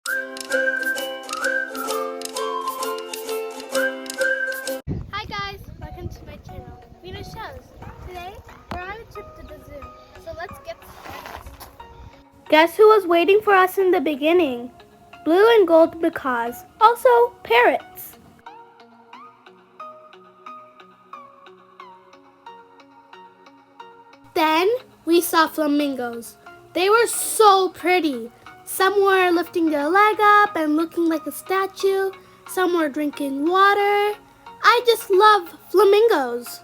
Hi guys, welcome to my channel, Fina Shows. Today, we're on a trip to the zoo, so let's get started. Guess who was waiting for us in the beginning? Blue and gold macaws, also parrots. Then we saw flamingos. They were so pretty. Some were lifting their leg up and looking like a statue. Some were drinking water. I just love flamingos.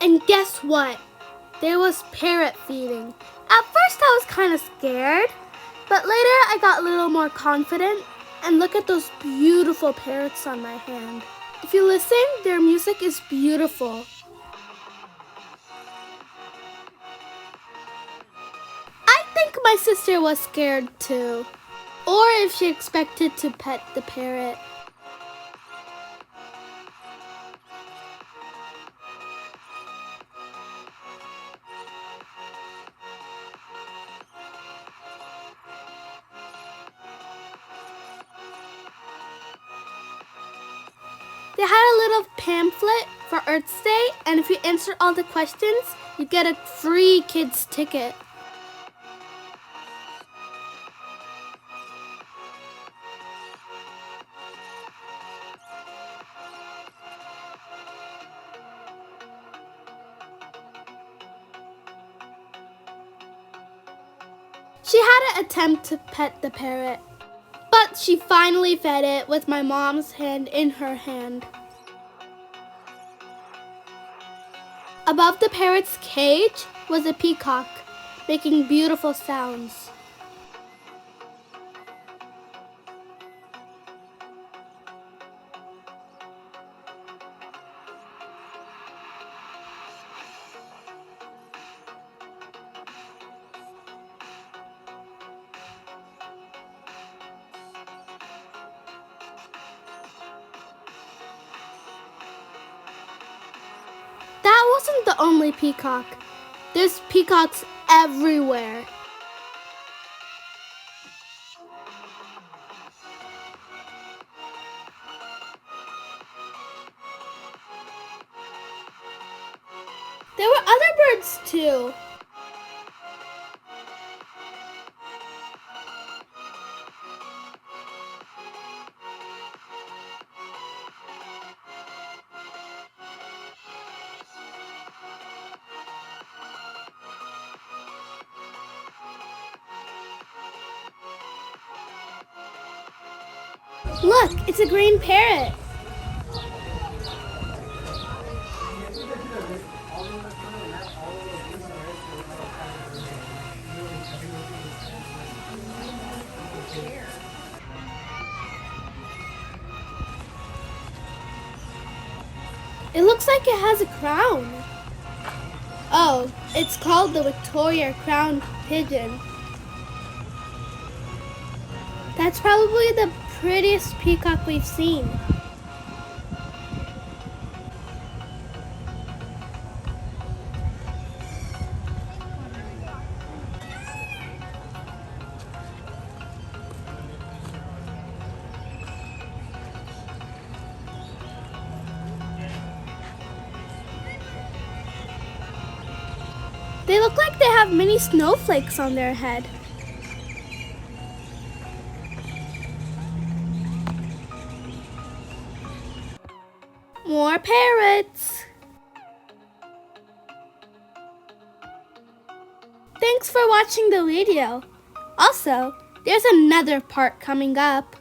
And guess what? There was parrot feeding. At first I was kind of scared, but later I got a little more confident. And look at those beautiful parrots on my hand. If you listen, their music is beautiful. I think my sister was scared too. Or if she expected to pet the parrot. They had a little pamphlet for Earth Day, and if you answer all the questions, you get a free kids ticket. She had an attempt to pet the parrot, but she finally fed it with my mom's hand in her hand. Above the parrot's cage was a peacock, making beautiful sounds. That wasn't the only peacock. There's peacocks everywhere. There were other birds too. Look, it's a green parrot. It looks like it has a crown. Oh, it's called the Victoria Crown Pigeon. That's probably the prettiest peacock we've seen. They look like they have many snowflakes on their head. More parrots. Thanks for watching the video. Also, there's another part coming up.